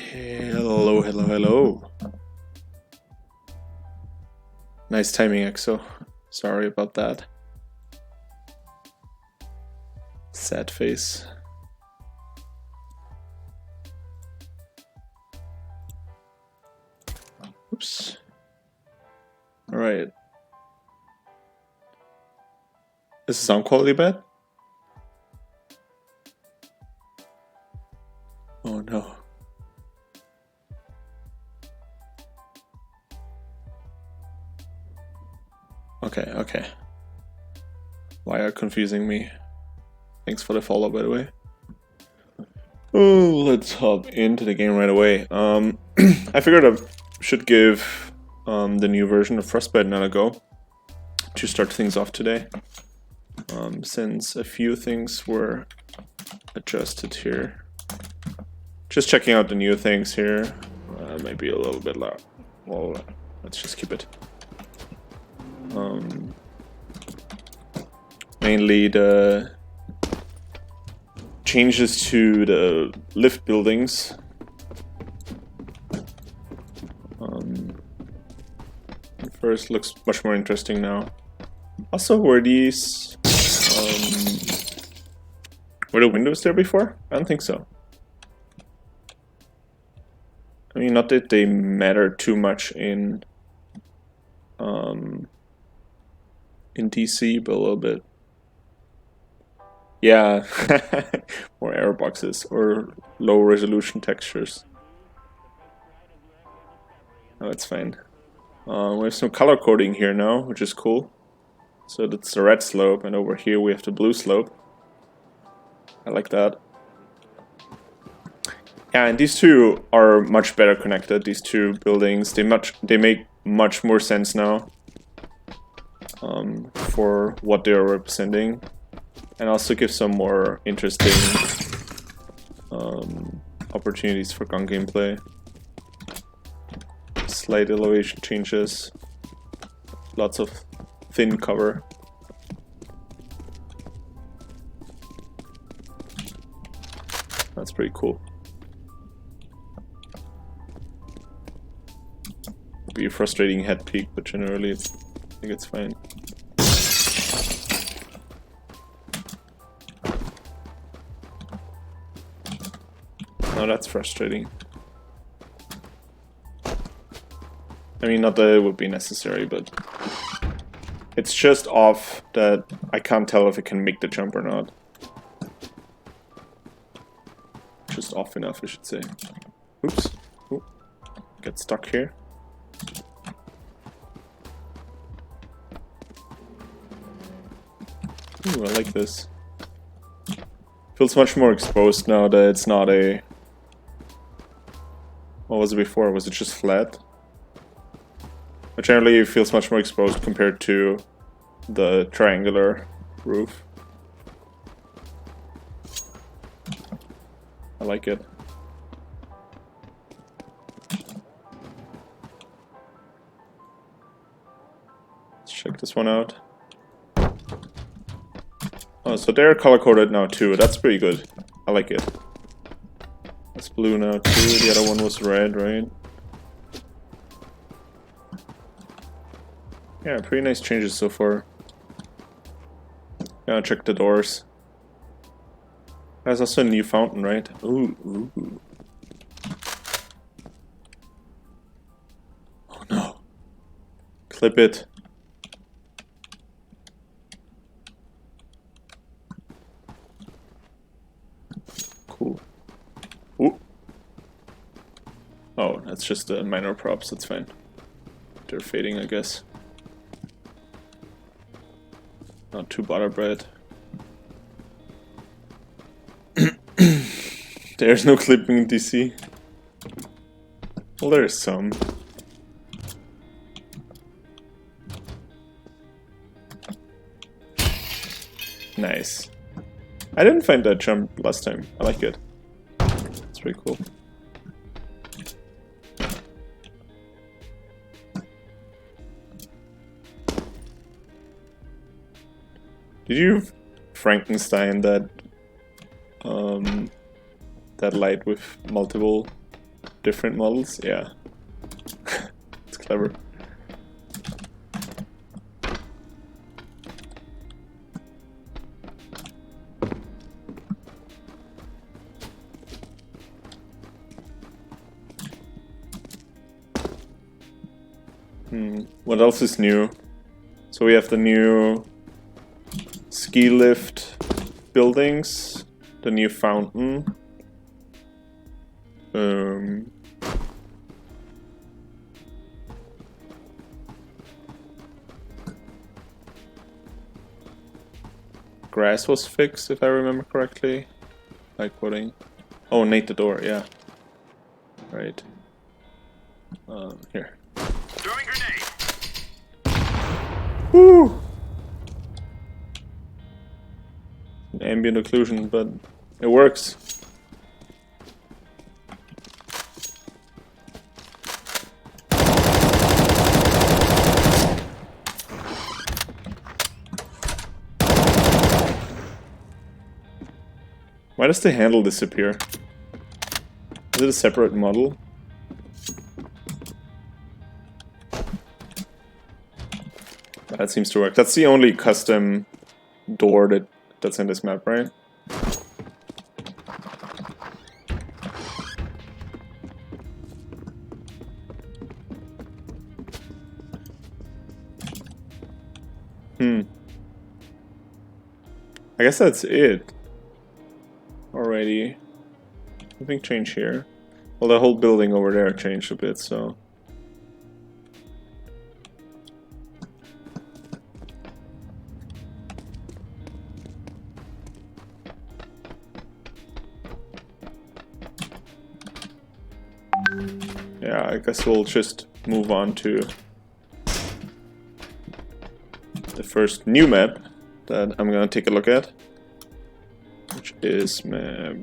Hello, hello, hello. Nice timing, EXO. Sorry about that. Sad face. Oops. Alright. Is the sound quality bad? Oh no. Okay. Why are confusing me? Thanks for the follow, by the way. Oh, let's hop into the game right away. I figured I should give the new version of Frostbite another go to start things off today. Since a few things were adjusted here. Just checking out the new things here. Maybe a little bit loud. Well, let's just keep it. Mainly the changes to the lift buildings. First looks much more interesting now. Also, were these were the windows there before? I don't think so. I mean, not that they matter too much in DC, but a little bit. Yeah, more error boxes or low resolution textures. Oh, it's fine. We have some color coding here now, which is cool. So that's the red slope, and over here we have the blue slope. I like that. Yeah, and these two are much better connected. These two buildings, they make much more sense now for what they are representing, and also give some more interesting opportunities for gun gameplay. Slight elevation changes, lots of thin cover. That's pretty cool. Be a frustrating head peek, but generally I think it's fine. No, that's frustrating. I mean, not that it would be necessary, but it's just off that I can't tell if it can make the jump or not. Just off enough, I should say. Oops. Ooh. Get stuck here. Ooh, I like this. Feels much more exposed now that it's not a... What was it before? Was it just flat? But generally it feels much more exposed compared to the triangular roof. I like it. Let's check this one out. Oh, so they're color-coded now too. That's pretty good. I like it. That's blue now too. The other one was red, right? Yeah, pretty nice changes so far. Yeah, check the doors. There's also a new fountain, right? Ooh. Oh no. Clip it. Cool. Ooh. Oh, that's just the minor props, that's fine. They're fading, I guess. Not too butter bread. There's no clipping in DC. Well, there's some. Nice. I didn't find that jump last time. I like it. It's pretty cool. Did you Frankenstein that that light with multiple different models. Yeah, it's clever. What else is new? So we have the new ski lift buildings, the new fountain. Grass was fixed, if I remember correctly. Like quoting. Oh, Nate the door, yeah. Right. Here. Throwing grenade. Woo! Ambient occlusion, but it works. Why does the handle disappear? Is it a separate model? That seems to work. That's the only custom door that's in this map, right? I guess that's it. Already. Nothing changed here. Well, the whole building over there changed a bit, so... yeah, I guess we'll just move on to the first new map that I'm gonna take a look at, which is map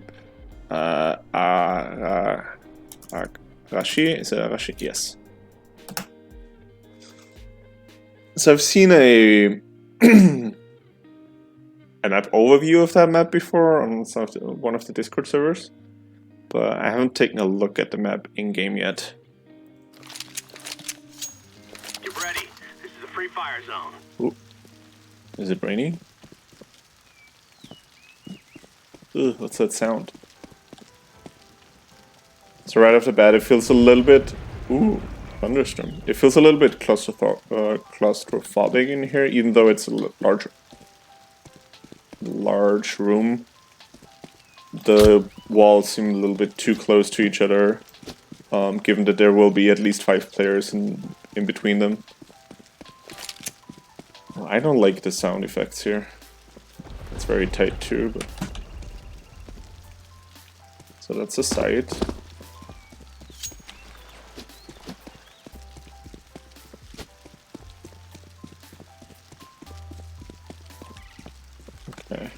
Arashi. Is it Arashi? Yes. So I've seen a map overview of that map before on one of the Discord servers, but I haven't taken a look at the map in-game yet. Get ready. This is a free fire zone. Ooh. Is it raining? Ugh, what's that sound? So right off the bat, it feels a little bit... Ooh, thunderstorm. It feels a little bit claustrophobic in here, even though it's a large room. The walls seem a little bit too close to each other, given that there will be at least 5 players in between them. Well, I don't like the sound effects here. It's very tight too, but... So that's a site. Okay.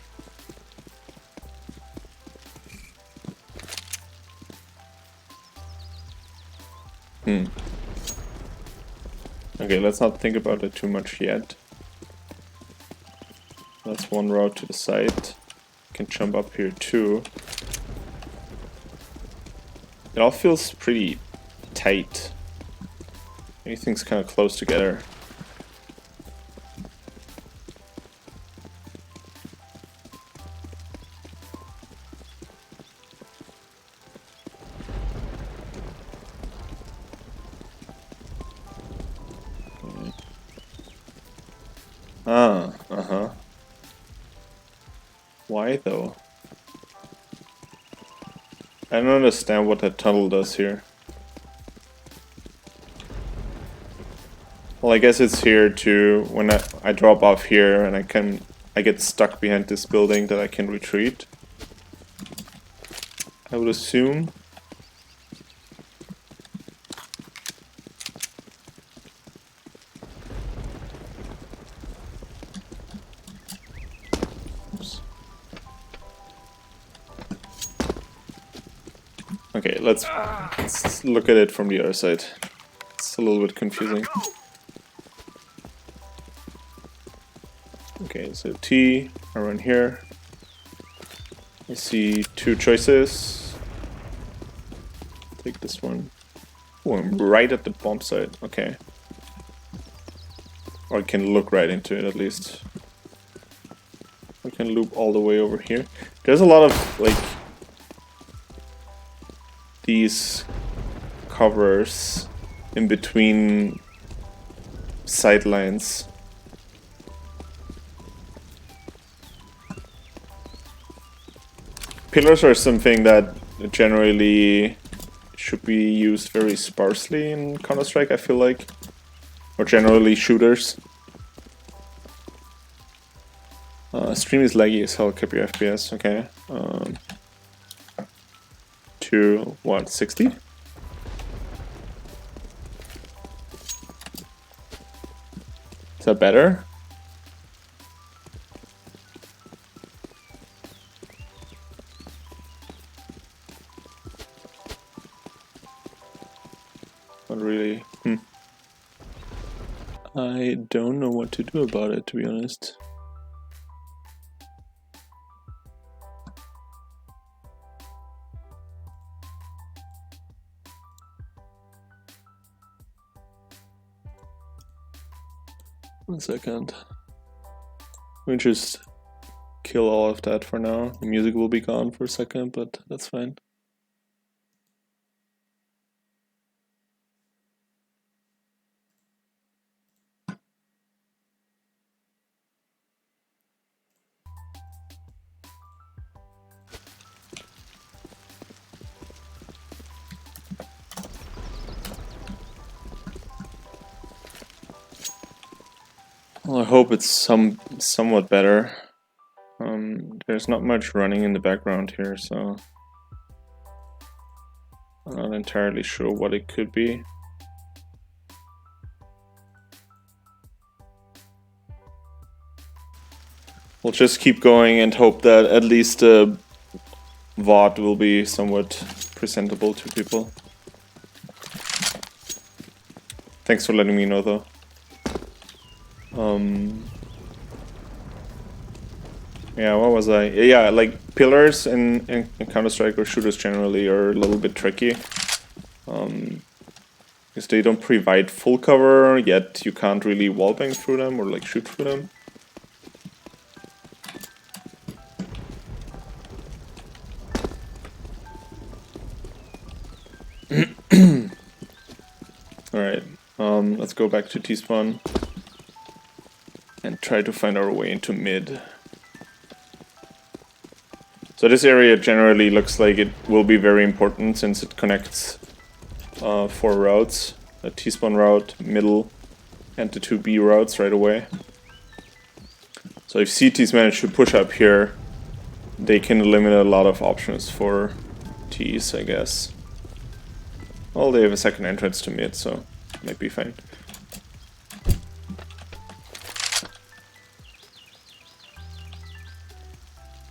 Okay, let's not think about it too much yet. That's one route to the site. Can jump up here too. It all feels pretty tight. Everything's kind of close together. Why though? I don't understand what that tunnel does here. Well, I guess it's here to, when I drop off here and I get stuck behind this building, that I can retreat. I would assume. Okay, let's look at it from the other side. It's a little bit confusing. Okay, so T, I run here. I see 2 choices. Take take this one. Oh, I'm right at the bomb site. Okay. Or I can look right into it at least. I can loop all the way over here. There's a lot of like these covers in between sidelines. Pillars are something that generally should be used very sparsely in Counter-Strike, I feel like. Or generally shooters. Stream is laggy as hell, keep your FPS, okay. To what, 60? Is that better? Not really. I don't know what to do about it, to be honest. One second. We'll just kill all of that for now. The music will be gone for a second, but that's fine. Well, I hope it's somewhat better. There's not much running in the background here, so I'm not entirely sure what it could be. We'll just keep going and hope that at least the VOD will be somewhat presentable to people. Thanks for letting me know, though. Yeah, what was I? Yeah, like pillars in Counter-Strike or shooters generally are a little bit tricky. Because they don't provide full cover, yet you can't really wallbang through them or like shoot through them. Alright, let's go back to T-spawn and try to find our way into mid. So this area generally looks like it will be very important since it connects 4 routes. A T-spawn route, middle, and the 2 B routes right away. So if CTs manage to push up here, they can eliminate a lot of options for Ts, I guess. Well, they have a second entrance to mid, so might be fine.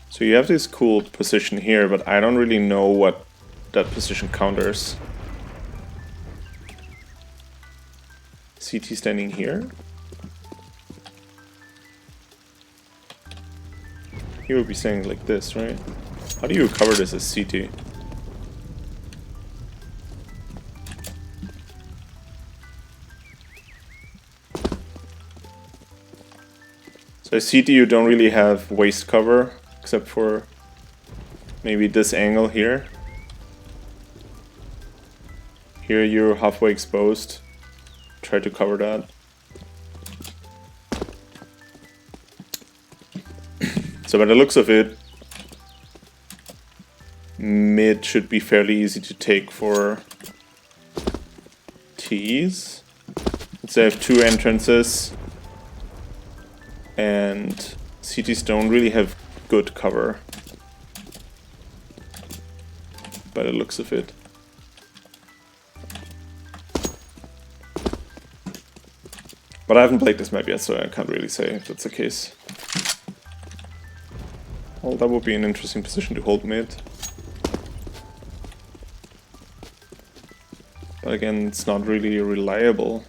So you have this cool position here, but I don't really know what that position counters. CT standing here? He would be saying like this, right? How do you cover this as CT? So as CT you don't really have waist cover, except for maybe this angle here. Here you're halfway exposed. Try to cover that. So by the looks of it, mid should be fairly easy to take for Ts. Since they have 2 entrances and CTs don't really have good cover by the looks of it. But I haven't played this map yet, so I can't really say if that's the case. Well, that would be an interesting position to hold mid. But again, it's not really reliable.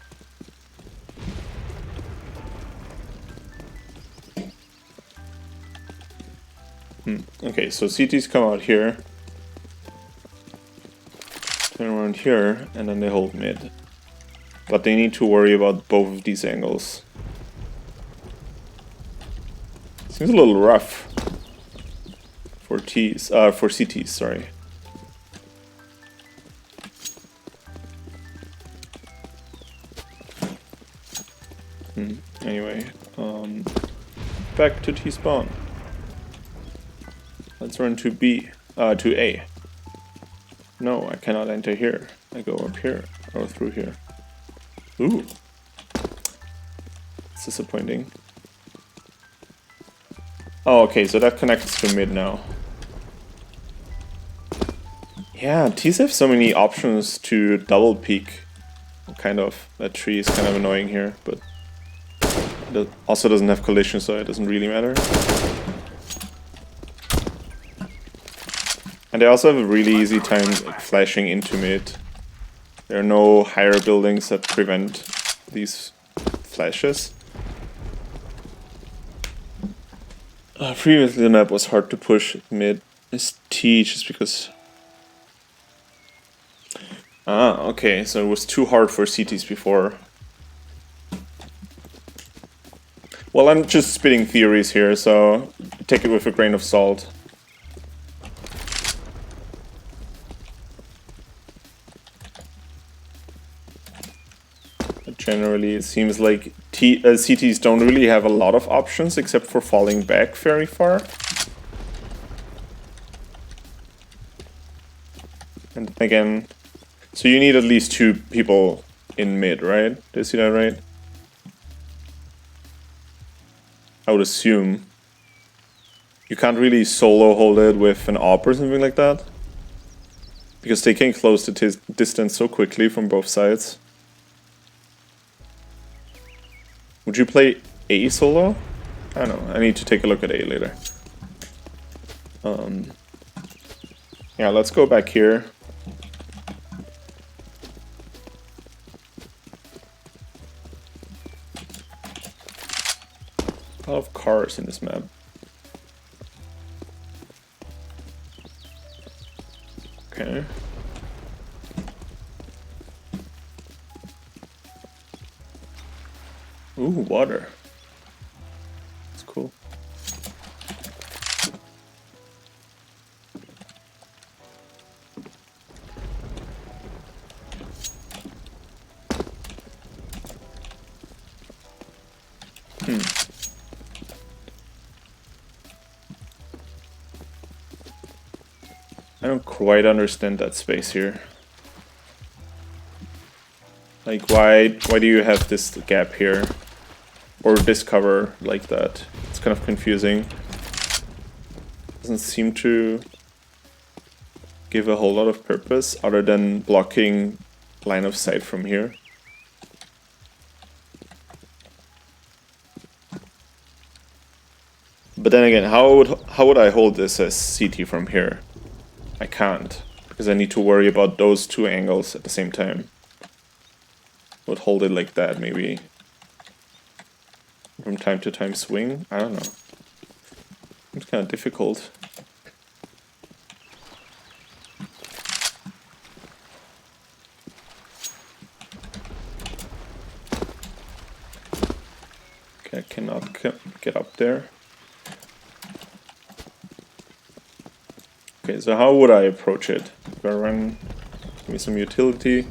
Okay, so CTs come out here. Turn around point here, and then they hold mid. But they need to worry about both of these angles. Seems a little rough for CTs, sorry. Anyway, back to T-spawn. Let's run to B, to A. No, I cannot enter here. I go up here, or through here. Ooh. It's disappointing. Oh, okay, so that connects to mid now. Yeah, T's have so many options to double peek. Kind of. That tree is kind of annoying here, but it also doesn't have collision, so it doesn't really matter. And they also have a really easy time flashing into mid. There are no higher buildings that prevent these flashes. Previously the map was hard to push mid as T just because... Ah, okay, so it was too hard for CTs before. Well, I'm just spitting theories here, so take it with a grain of salt. But generally, it seems like CTs don't really have a lot of options except for falling back very far. And again, so you need at least 2 people in mid, right? Did you see that right? I would assume. You can't really solo hold it with an AWP or something like that. Because they can close the distance so quickly from both sides. Would you play A solo? I don't know, I need to take a look at A later. Yeah, let's go back here. A lot of cars in this map. Okay. Ooh, water. That's cool. I don't quite understand that space here. Like, why do you have this gap here? Or this cover like that? It's kind of confusing. Doesn't seem to give a whole lot of purpose other than blocking line of sight from here. But then again, how would I hold this as CT from here? I can't, because I need to worry about those 2 angles at the same time. Would hold it like that, maybe. From time to time swing? I don't know. It's kind of difficult. Okay, I cannot get up there. Okay, so how would I approach it? Do I run, give me some utility?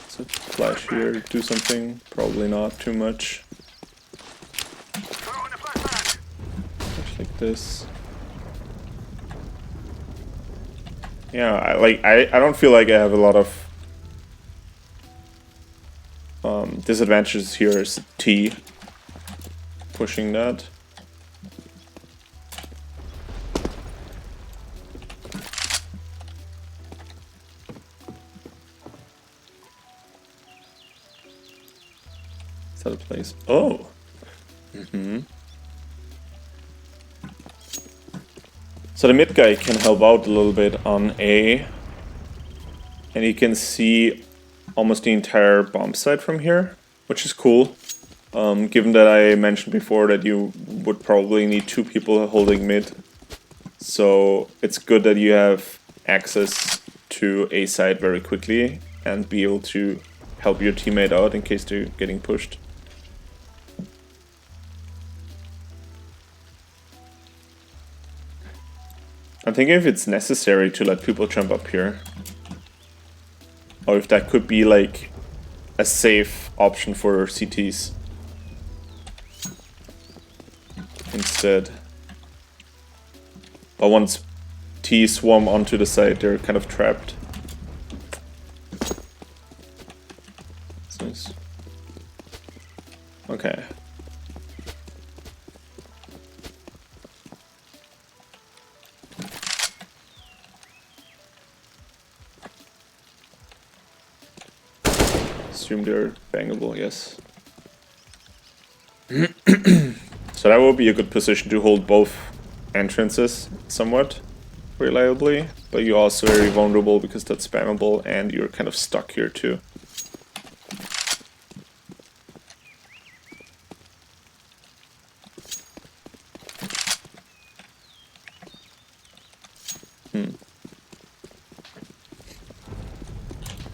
So flash here, do something? Probably not too much. Flash like this. Yeah, I don't feel like I have a lot of disadvantages here as T pushing that. Is that a place? Oh! So the mid guy can help out a little bit on A. And he can see almost the entire bomb site from here, which is cool. Given that I mentioned before that you would probably need 2 people holding mid. So it's good that you have access to A side very quickly and be able to help your teammate out in case they're getting pushed. I'm thinking if it's necessary to let people jump up here. Or if that could be like a safe option for CTs instead. But once T swarm onto the side, they're kind of trapped. Nice. Okay. Assume they're bangable, yes. So that will be a good position to hold both entrances somewhat reliably, but you're also very vulnerable because that's spammable and you're kind of stuck here too.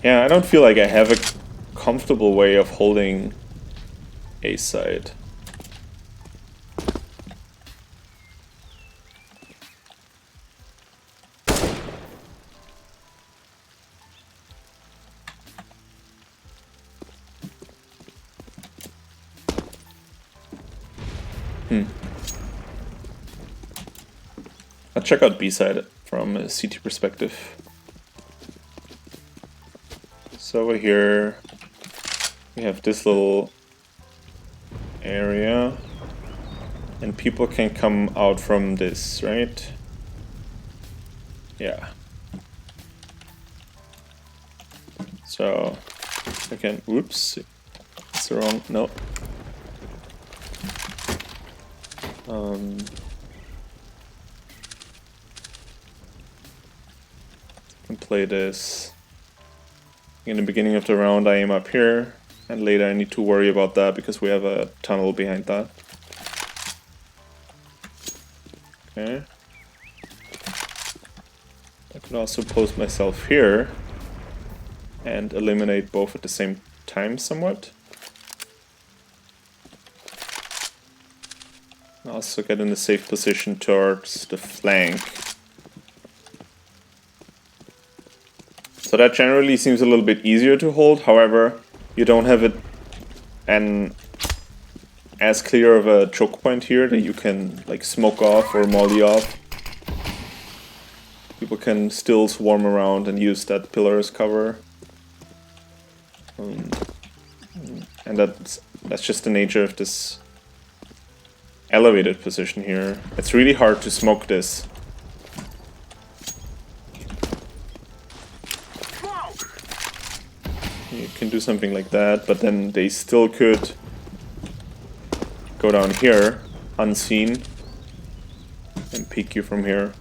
Yeah, I don't feel like I have a comfortable way of holding A side. I'll check out B side from a CT perspective. So over here we have this little area and people can come out from this, right? Yeah. So I can, whoops, it's the wrong, no. I can play this. In the beginning of the round I aim up here, and later I need to worry about that because we have a tunnel behind that. Okay. I could also post myself here and eliminate both at the same time somewhat. Also get in a safe position towards the flank. So that generally seems a little bit easier to hold, however, you don't have it as clear of a choke point here that you can like smoke off or molly off. People can still swarm around and use that pillar as cover. And that's just the nature of this elevated position here. It's really hard to smoke this. You can do something like that, but then they still could go down here unseen and peek you from here.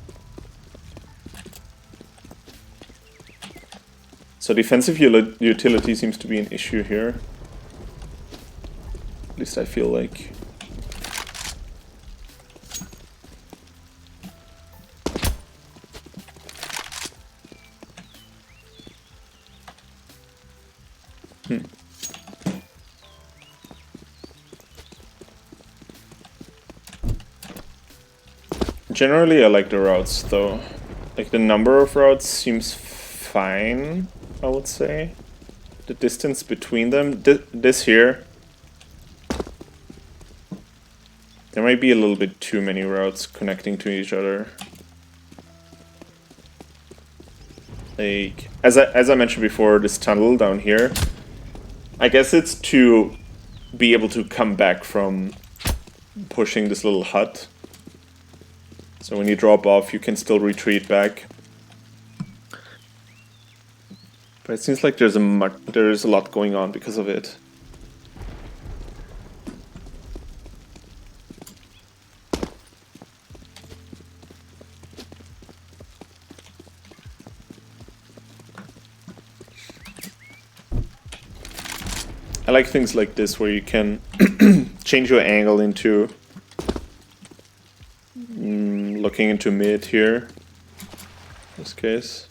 So defensive utility seems to be an issue here. At least I feel like. Generally I like the routes though. Like the number of routes seems fine, I would say. The distance between them, this here, there might be a little bit too many routes connecting to each other. Like, as I mentioned before, this tunnel down here, I guess it's to be able to come back from pushing this little hut. So when you drop off, you can still retreat back. But it seems like there's a lot going on because of it. I like things like this where you can change your angle into looking into mid here. In this case.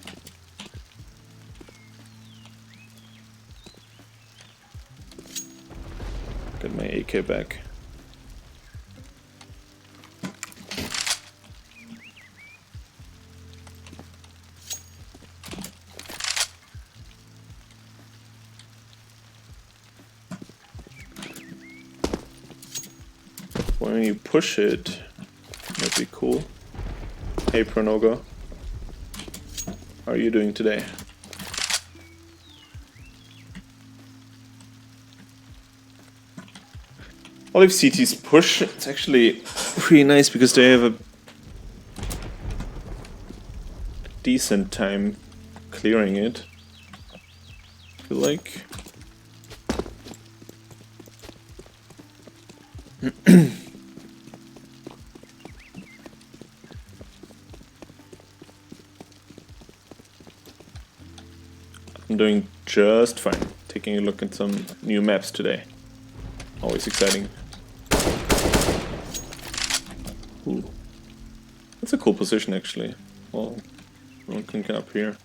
Get my AK back. When you push it, that'd be cool. Hey Pronogo, how are you doing today? Well, if CTs push, it's actually pretty nice because they have a decent time clearing it. I feel like. I'm doing just fine. Taking a look at some new maps today. Always exciting. Ooh. That's a cool position actually. Well, one can get up here.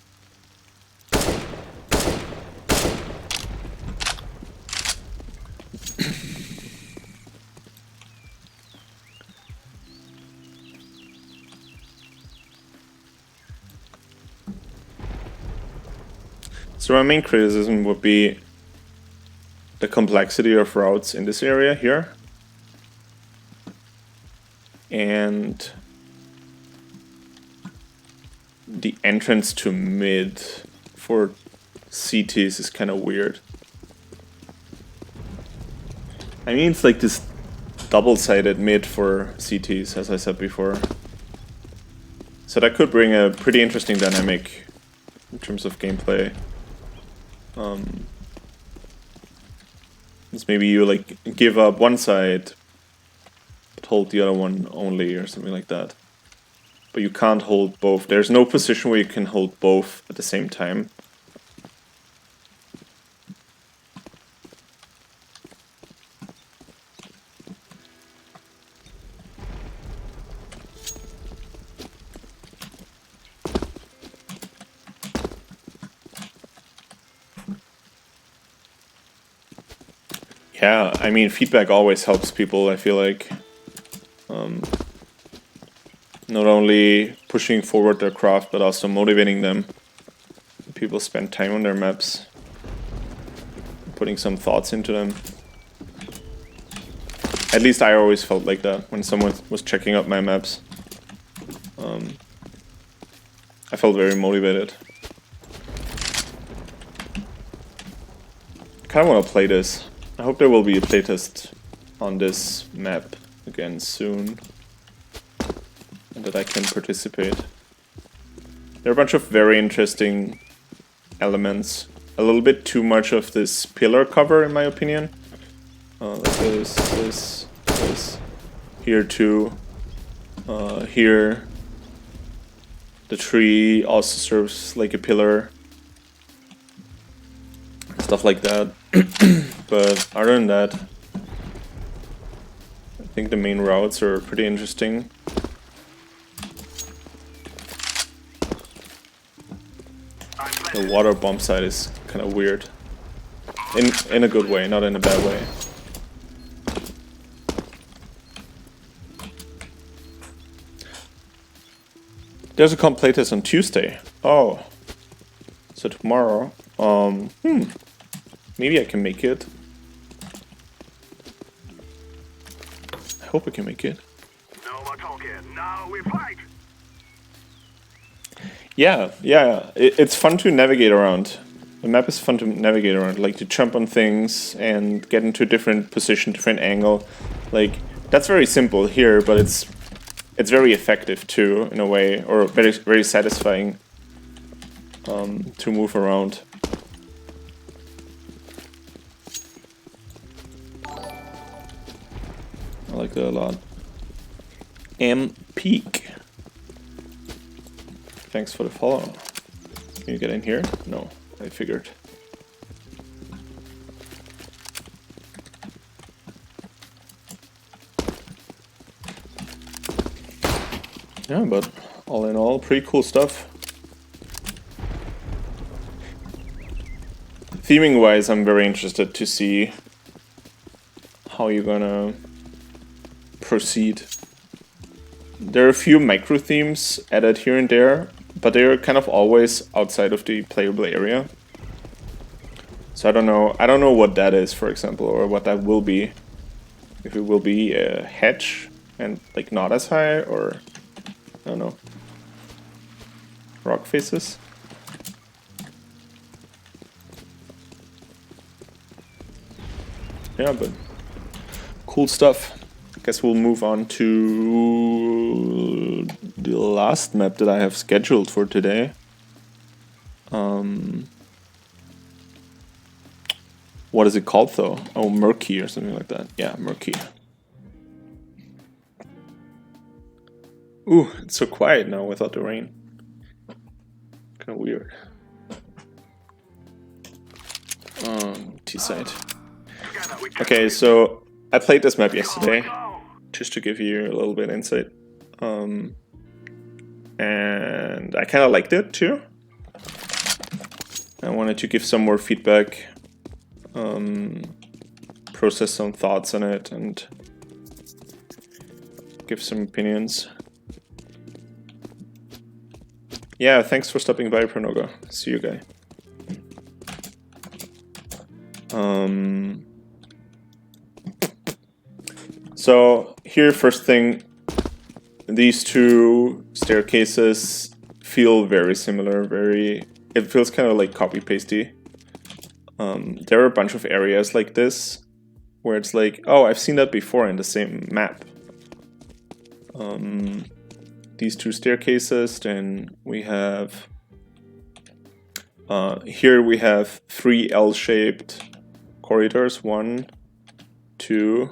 So my main criticism would be the complexity of routes in this area here. And the entrance to mid for CTs is kind of weird. I mean, it's like this double-sided mid for CTs, as I said before. So that could bring a pretty interesting dynamic in terms of gameplay. It's maybe you like give up one side, but hold the other one only, or something like that. But you can't hold both. There's no position where you can hold both at the same time. Yeah, I mean, feedback always helps people, I feel like. Not only pushing forward their craft, but also motivating them. People spend time on their maps, putting some thoughts into them. At least I always felt like that when someone was checking out my maps. I felt very motivated. I kind of want to play this. I hope there will be a playtest on this map again soon, and that I can participate. There are a bunch of very interesting elements. A little bit too much of this pillar cover, in my opinion. Like this, here too, here. The tree also serves like a pillar. Stuff like that. But other than that, I think the main routes are pretty interesting. The water bomb side is kind of weird. In a good way, not in a bad way. There's a comp playtest on Tuesday. Oh. So tomorrow. Maybe I can make it. I hope I can make it. No more talking. Now we fight. Yeah. It's fun to navigate around. The map is fun to navigate around, like to jump on things and get into a different position, different angle. Like, that's very simple here, but it's very effective too, in a way, or very, very satisfying to move around. I like that a lot. Peak. Thanks for the follow. Can you get in here? No, I figured. Yeah, but all in all, pretty cool stuff. Theming wise, I'm very interested to see how you're gonna proceed. There are a few micro themes added here and there, but they're kind of always outside of the playable area. So I don't know what that is, for example, or what that will be. If it will be a hedge and like not as high, or I don't know. Rock faces. Yeah, but cool stuff. Guess we'll move on to the last map that I have scheduled for today. What is it called though? Oh, Murky or something like that. Yeah, Murky. Ooh, it's so quiet now without the rain. Kind of weird. T-side. Okay, so I played this map yesterday, just to give you a little bit of insight. And I kind of liked it too. I wanted to give some more feedback, process some thoughts on it, and give some opinions. Yeah, thanks for stopping by, Pronoga. See you, guy. So here, first thing, these two staircases feel very similar. It feels kind of like copy-pasty. There are a bunch of areas like this where it's like, oh, I've seen that before in the same map. These two staircases, then we have here we have 3 L-shaped corridors, 1, 2,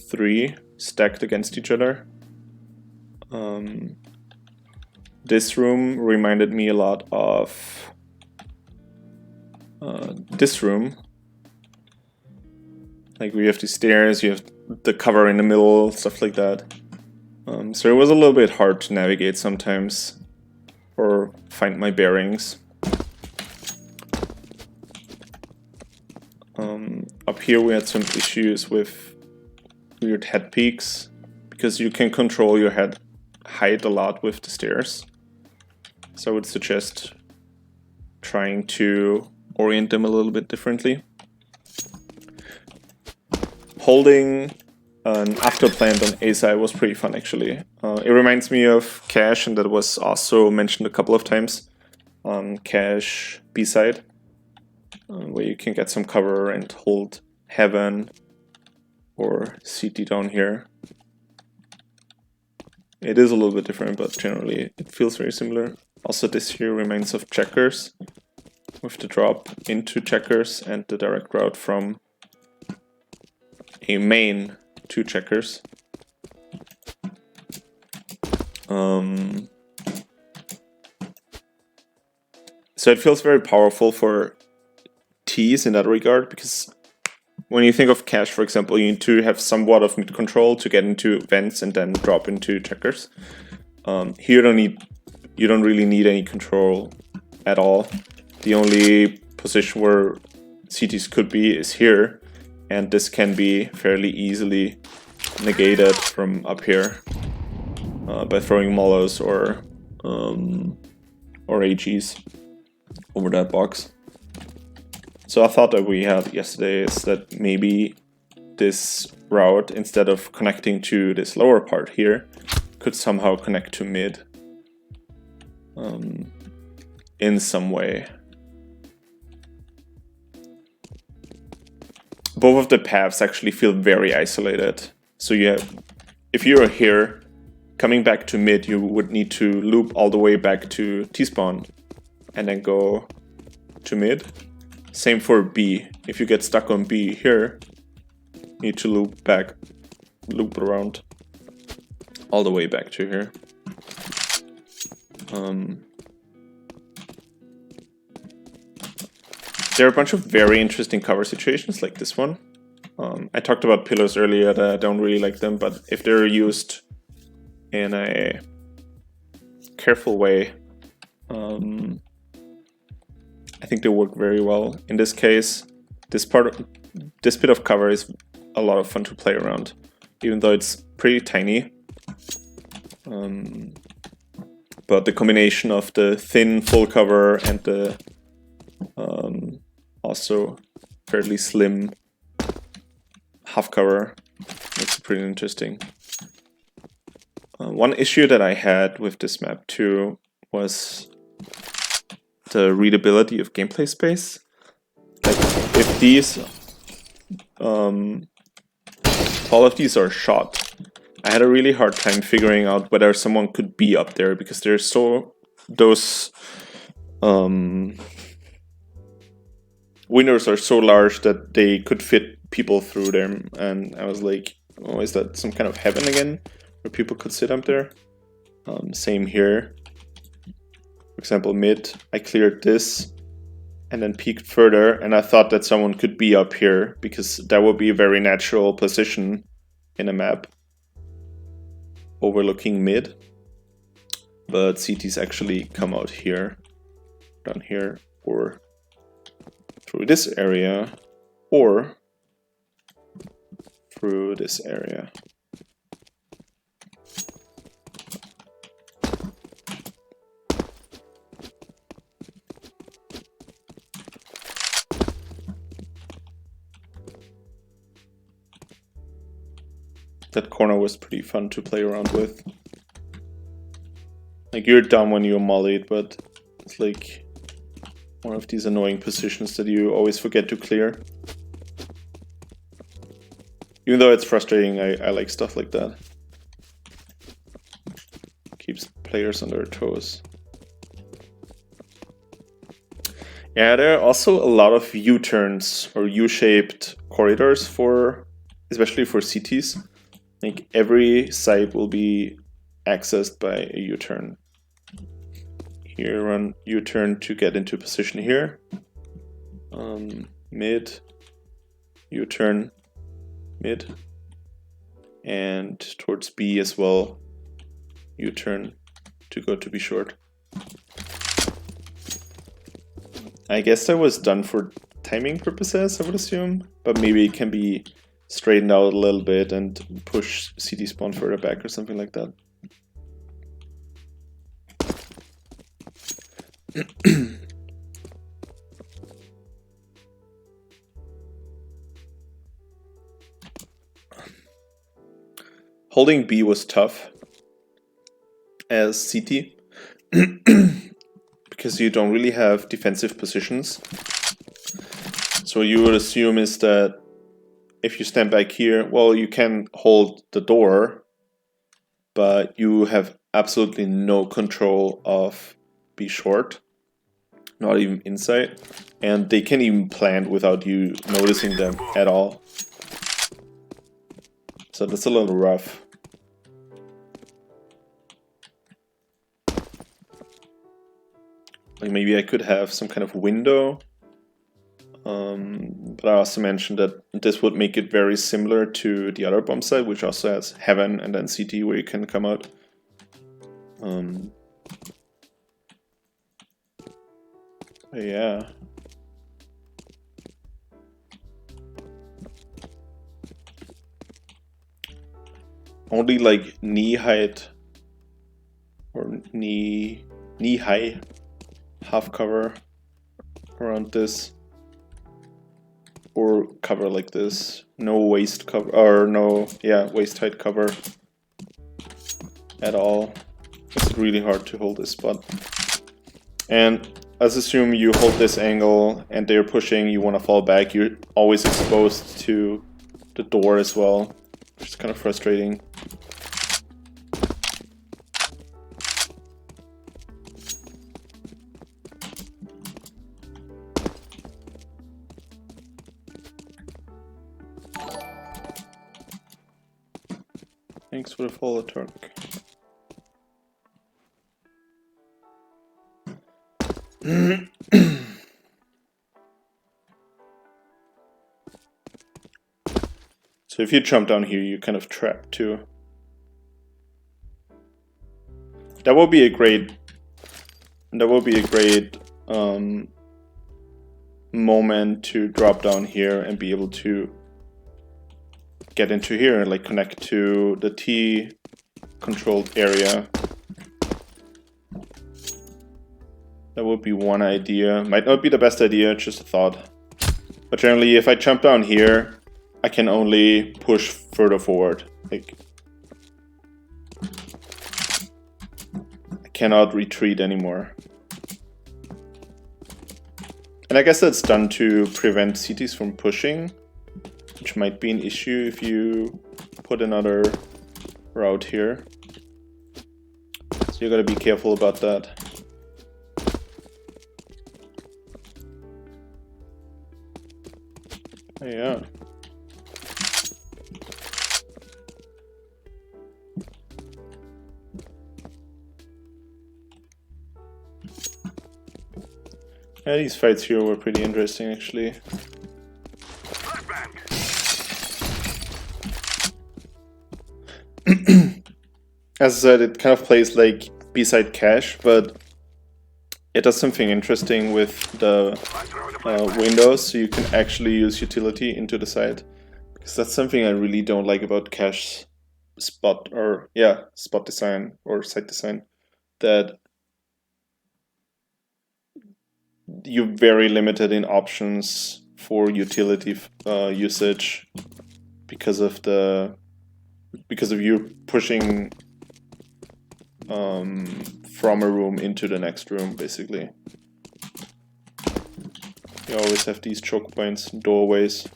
3 stacked against each other. This room reminded me a lot of this room. Like we have the stairs, you have the cover in the middle, stuff like that. So it was a little bit hard to navigate sometimes or find my bearings. Up here we had some issues with weird head peaks because you can control your head height a lot with the stairs. So I would suggest trying to orient them a little bit differently. Holding an after plant on A side was pretty fun actually. It reminds me of Cache, and that was also mentioned a couple of times on Cache B side, where you can get some cover and hold Heaven or CT down here. It is a little bit different, but generally it feels very similar. Also, this here reminds of Checkers, with the drop into Checkers and the direct route from a main to Checkers. So it feels very powerful for Ts in that regard, because when you think of Cache, for example, you need to have somewhat of mid control to get into vents and then drop into Checkers. Here you don't really need any control at all. The only position where CTs could be is here, and this can be fairly easily negated from up here by throwing Mollos or AGs over that box. So I thought that we had yesterday is that maybe this route, instead of connecting to this lower part here, could somehow connect to mid in some way. Both of the paths actually feel very isolated. So if you're here, coming back to mid, you would need to loop all the way back to T-spawn and then go to mid. Same for B. If you get stuck on B here, you need to loop around all the way back to here. There are a bunch of very interesting cover situations like this one. I talked about pillars earlier that I don't really like them, but if they're used in a careful way. I think they work very well. In this case, this bit of cover is a lot of fun to play around, even though it's pretty tiny. But the combination of the thin full cover and the also fairly slim half cover makes it pretty interesting. One issue that I had with this map too was the readability of gameplay space. Like if these, all of these are shot, I had a really hard time figuring out whether someone could be up there because they're those windows are so large that they could fit people through them, and I was like, oh, is that some kind of heaven again where people could sit up there? Same here. For example, mid, I cleared this and then peeked further, and I thought that someone could be up here because that would be a very natural position in a map overlooking mid. But CTs actually come out here, down here, or through this area, or through this area. That corner was pretty fun to play around with. Like, you're dumb when you molly it, but it's like one of these annoying positions that you always forget to clear. Even though it's frustrating, I like stuff like that. Keeps players on their toes. Yeah, there are also a lot of U-turns or U-shaped corridors especially for CTs. Like every site will be accessed by a U-turn. Here, run U-turn to get into position here. Mid, U-turn, mid, and towards B as well. U-turn to go to B short. I guess that was done for timing purposes, I would assume, but maybe it can be straightened out a little bit and push CT spawn further back or something like that. Holding B was tough as CT because you don't really have defensive positions. So you would assume is that if you stand back here, well, you can hold the door, but you have absolutely no control of B short, not even inside, and they can even plant without you noticing them at all. So that's a little rough. Like maybe I could have some kind of window. But I also mentioned that this would make it very similar to the other bomb site, which also has heaven and then CT where you can come out. Yeah. Only like knee height or knee high half cover around this. Or cover like this. No waist cover, or no, yeah, waist height cover at all. It's really hard to hold this spot. And let's assume you hold this angle and they're pushing, you want to fall back, you're always exposed to the door as well, which is kind of frustrating. Thanks for the follow, Turk. So if you jump down here, you're kind of trapped too. That will be a great moment to drop down here and be able to get into here and like connect to the T controlled area. That would be one idea. Might not be the best idea, just a thought. But generally, if I jump down here, I can only push further forward. Like, I cannot retreat anymore. And I guess that's done to prevent CTs from pushing, which might be an issue if you put another route here. So you gotta be careful about that. Yeah. Yeah, these fights here were pretty interesting, actually. As I said, it kind of plays like B-side cache, but it does something interesting with the windows, so you can actually use utility into the site. Because that's something I really don't like about cache spot design or site design, that you're very limited in options for utility usage because of you pushing from a room into the next room, basically. You always have these choke points, doorways.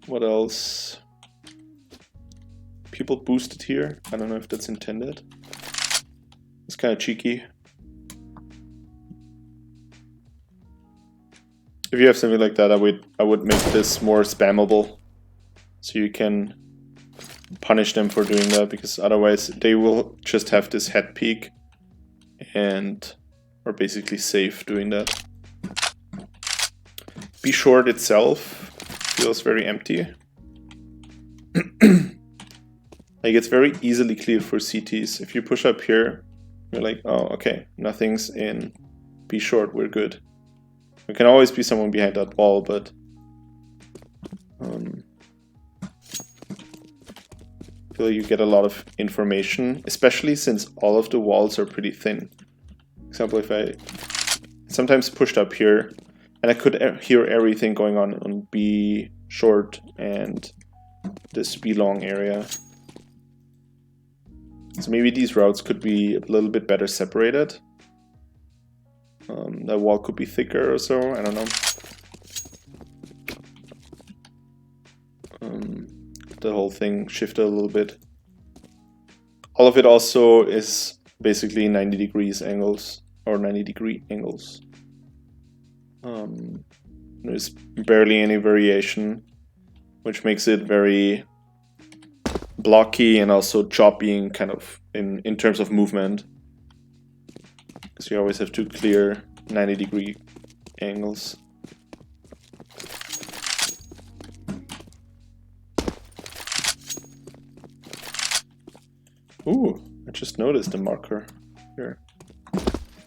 What else? People boosted here. I don't know if that's intended. It's kind of cheeky. If you have something like that, I would make this more spammable, so you can punish them for doing that, because otherwise they will just have this head peek and are basically safe doing that. Be Short itself feels very empty. Like, it's very easily cleared for CTs. If you push up here, you're like, oh, okay, nothing's in Be Short, we're good. There can always be someone behind that wall, but I feel like you get a lot of information, especially since all of the walls are pretty thin. For example, if I sometimes pushed up here, and I could hear everything going on B Short and this B Long area. So maybe these routes could be a little bit better separated. That wall could be thicker or so, I don't know. The whole thing shifted a little bit. All of it also is basically 90 degrees angles, or 90-degree angles. There's barely any variation, which makes it very blocky and also choppy kind of in terms of movement. Because you always have to clear 90-degree angles. Ooh, I just noticed a marker here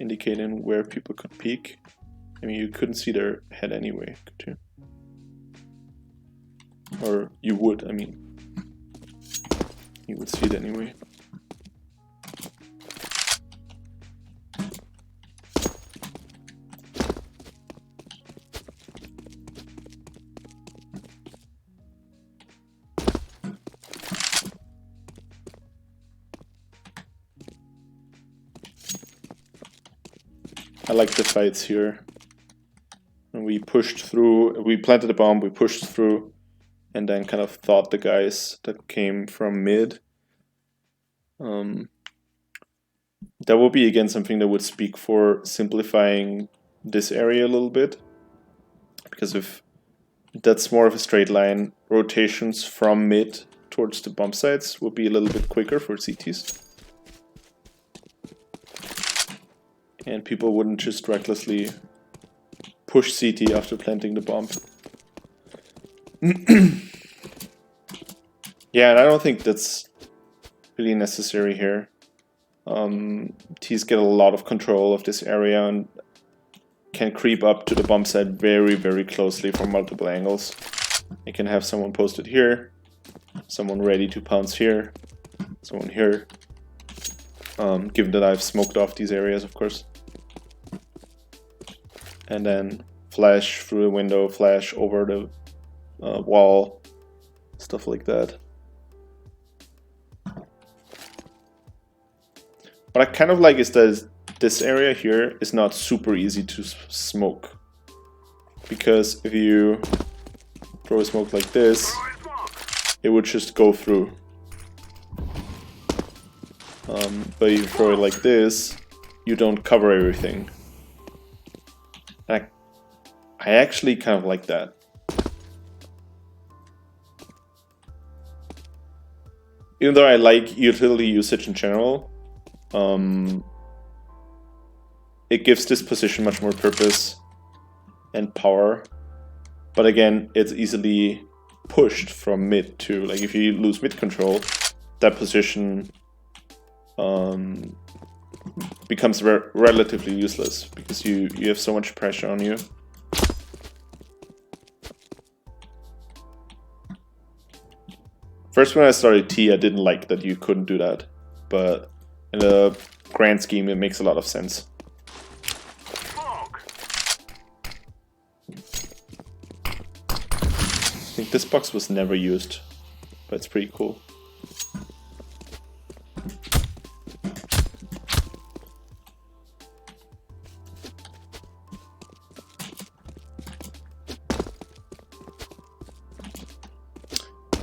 indicating where people could peek. I mean, you couldn't see their head anyway, could you? Or you would, I mean. You would see it anyway. I like the fights here. And we pushed through, we planted a bomb, we pushed through, and then kind of fought the guys that came from mid. That will be again something that would speak for simplifying this area a little bit. Because if that's more of a straight line, rotations from mid towards the bomb sites will be a little bit quicker for CTs. And people wouldn't just recklessly push CT after planting the bomb. Yeah, and I don't think that's really necessary here. T's get a lot of control of this area and can creep up to the bomb site very, very closely from multiple angles. They can have someone posted here, someone ready to pounce here, someone here. Given that I've smoked off these areas, of course. And then flash through the window, flash over the wall, stuff like that. What I kind of like is that this area here is not super easy to smoke. Because if you throw a smoke like this, it would just go through. But if you throw it like this, you don't cover everything. I actually kind of like that. Even though I like utility usage in general, it gives this position much more purpose and power. But again, it's easily pushed from mid to, like, if you lose mid control, that position becomes relatively useless because you have so much pressure on you. First, when I started T, I didn't like that you couldn't do that, but in the grand scheme, it makes a lot of sense. I think this box was never used, but it's pretty cool.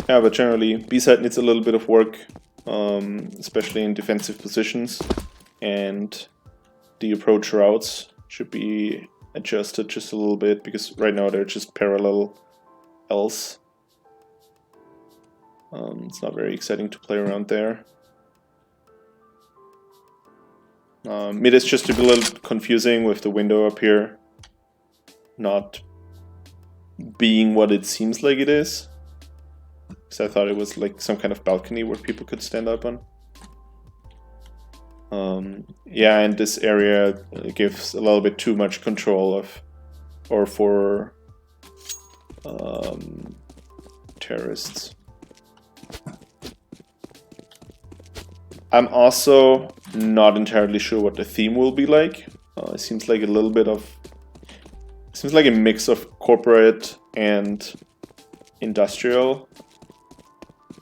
Yeah, but generally, B-side needs a little bit of work, especially in defensive positions, and the approach routes should be adjusted just a little bit, because right now they're just parallel Ls. It's not very exciting to play around there. Mid is just a little confusing with the window up here not being what it seems like it is. Because I thought it was like some kind of balcony where people could stand up on. Yeah, and this area gives a little bit too much control of, or for terrorists. I'm also not entirely sure what the theme will be like. It seems like a little bit of, seems like a mix of corporate and industrial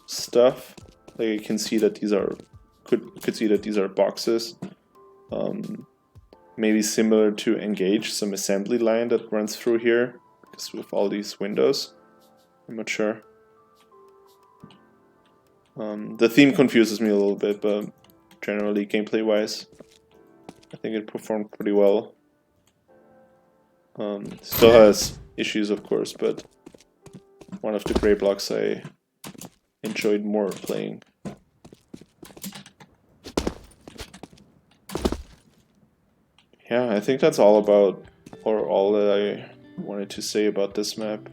stuff. Like you can see that these are, could see that these are boxes. Maybe similar to Engage, some assembly line that runs through here, because with all these windows. I'm not sure. The theme confuses me a little bit, but generally gameplay-wise, I think it performed pretty well. Still has issues, of course, but one of the gray blocks I enjoyed more playing. Yeah, I think that's all about, or all that I wanted to say about this map.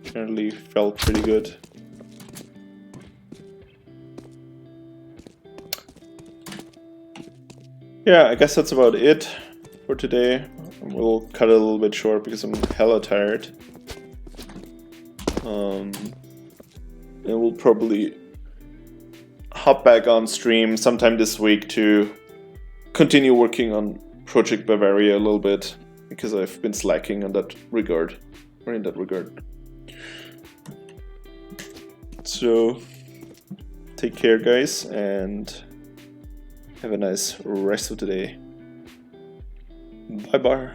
Generally felt pretty good. Yeah, I guess that's about it for today. We'll cut it a little bit short because I'm hella tired. And we'll probably hop back on stream sometime this week to continue working on Project Bavaria a little bit, because I've been slacking on that regard, or in that regard. So, take care guys, and have a nice rest of the day. Bye bye.